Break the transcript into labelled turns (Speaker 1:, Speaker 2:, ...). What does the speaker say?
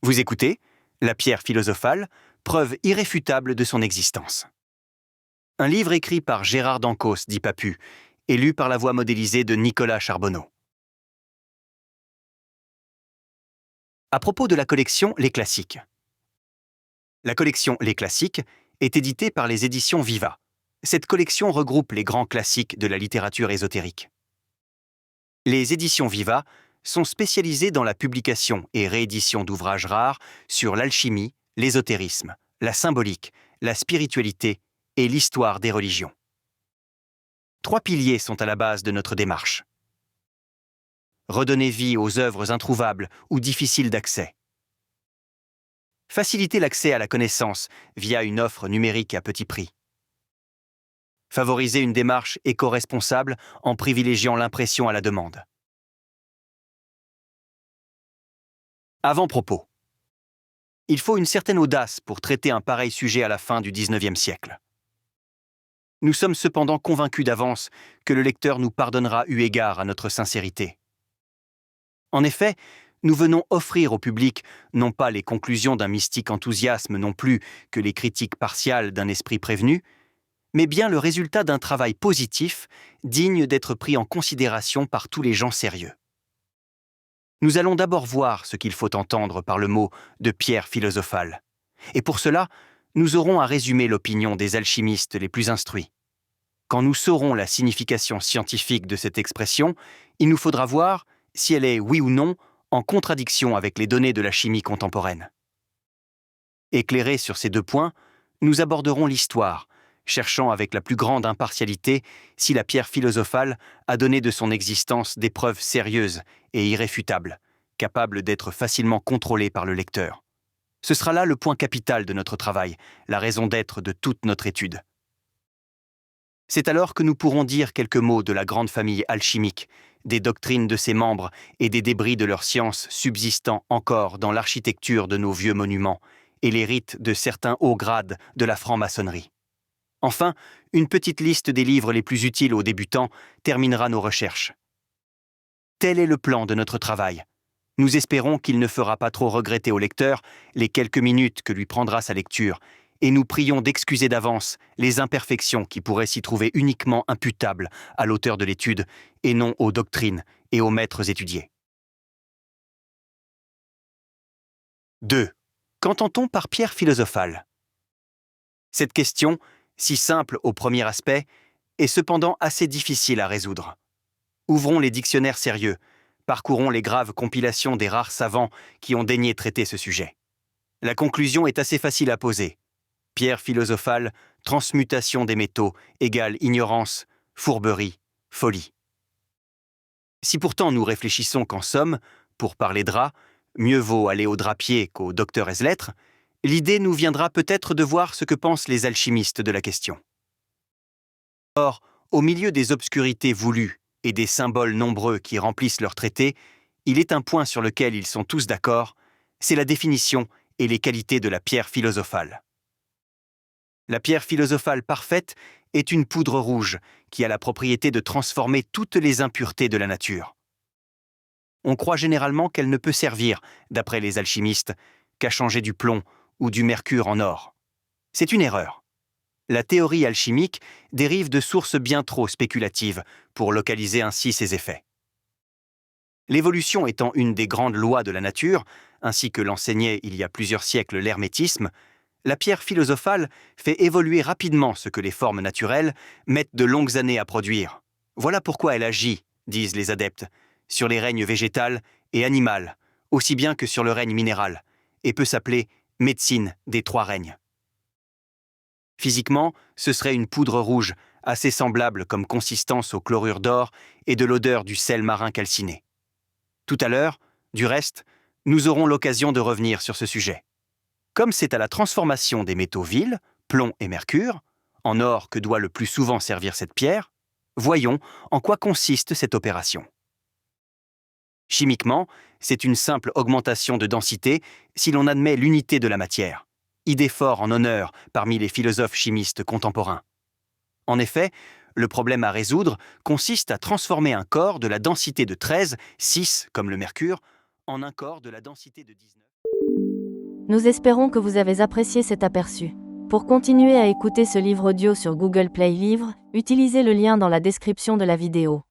Speaker 1: Vous écoutez La pierre philosophale, preuve irréfutable de son existence. Un livre écrit par Gérard Dancos, dit Papus, et lu par la voix modélisée de Nicolas Charbonneau. À propos de la collection Les Classiques. La collection Les Classiques est éditée par les éditions Viva. Cette collection regroupe les grands classiques de la littérature ésotérique. Les éditions Viva sont spécialisées dans la publication et réédition d'ouvrages rares sur l'alchimie, l'ésotérisme, la symbolique, la spiritualité et l'histoire des religions. 3 piliers sont à la base de notre démarche. Redonner vie aux œuvres introuvables ou difficiles d'accès. Faciliter l'accès à la connaissance via une offre numérique à petit prix. Favoriser une démarche éco-responsable en privilégiant l'impression à la demande. Avant-propos. Il faut une certaine audace pour traiter un pareil sujet à la fin du XIXe siècle. Nous sommes cependant convaincus d'avance que le lecteur nous pardonnera eu égard à notre sincérité. En effet, nous venons offrir au public non pas les conclusions d'un mystique enthousiasme non plus que les critiques partiales d'un esprit prévenu, mais bien le résultat d'un travail positif, digne d'être pris en considération par tous les gens sérieux. Nous allons d'abord voir ce qu'il faut entendre par le mot de pierre philosophale. Et pour cela, nous aurons à résumer l'opinion des alchimistes les plus instruits. Quand nous saurons la signification scientifique de cette expression, il nous faudra voir si elle est, oui ou non, en contradiction avec les données de la chimie contemporaine. Éclairés sur ces 2 points, nous aborderons l'histoire, cherchant avec la plus grande impartialité si la pierre philosophale a donné de son existence des preuves sérieuses et irréfutables, capables d'être facilement contrôlées par le lecteur. Ce sera là le point capital de notre travail, la raison d'être de toute notre étude. C'est alors que nous pourrons dire quelques mots de la grande famille alchimique, des doctrines de ses membres et des débris de leur science subsistant encore dans l'architecture de nos vieux monuments et les rites de certains hauts grades de la franc-maçonnerie. Enfin, une petite liste des livres les plus utiles aux débutants terminera nos recherches. Tel est le plan de notre travail. Nous espérons qu'il ne fera pas trop regretter au lecteur les quelques minutes que lui prendra sa lecture, et nous prions d'excuser d'avance les imperfections qui pourraient s'y trouver uniquement imputables à l'auteur de l'étude et non aux doctrines et aux maîtres étudiés. 2. Qu'entend-on par pierre philosophale ? Cette question, si simple au premier aspect, est cependant assez difficile à résoudre. Ouvrons les dictionnaires sérieux, parcourons les graves compilations des rares savants qui ont daigné traiter ce sujet. La conclusion est assez facile à poser. Pierre philosophale, transmutation des métaux, égale ignorance, fourberie, folie. Si pourtant nous réfléchissons qu'en somme, pour parler drap, mieux vaut aller au drapier qu'au docteur ès-lettres, l'idée nous viendra peut-être de voir ce que pensent les alchimistes de la question. Or, au milieu des obscurités voulues et des symboles nombreux qui remplissent leurs traités, il est un point sur lequel ils sont tous d'accord, c'est la définition et les qualités de la pierre philosophale. La pierre philosophale parfaite est une poudre rouge qui a la propriété de transformer toutes les impuretés de la nature. On croit généralement qu'elle ne peut servir, d'après les alchimistes, qu'à changer du plomb ou du mercure en or. C'est une erreur. La théorie alchimique dérive de sources bien trop spéculatives pour localiser ainsi ses effets. L'évolution étant une des grandes lois de la nature, ainsi que l'enseignait il y a plusieurs siècles l'hermétisme, la pierre philosophale fait évoluer rapidement ce que les formes naturelles mettent de longues années à produire. Voilà pourquoi elle agit, disent les adeptes, sur les règnes végétal et animal, aussi bien que sur le règne minéral, et peut s'appeler médecine des 3 règnes. Physiquement, ce serait une poudre rouge, assez semblable comme consistance au chlorure d'or et de l'odeur du sel marin calciné. Tout à l'heure, du reste, nous aurons l'occasion de revenir sur ce sujet. Comme c'est à la transformation des métaux vils, plomb et mercure, en or que doit le plus souvent servir cette pierre, voyons en quoi consiste cette opération. Chimiquement, c'est une simple augmentation de densité si l'on admet l'unité de la matière, idée fort en honneur parmi les philosophes chimistes contemporains. En effet, le problème à résoudre consiste à transformer un corps de la densité de 13, 6 comme le mercure, en un corps de la densité de 19.
Speaker 2: Nous espérons que vous avez apprécié cet aperçu. Pour continuer à écouter ce livre audio sur Google Play Livres, utilisez le lien dans la description de la vidéo.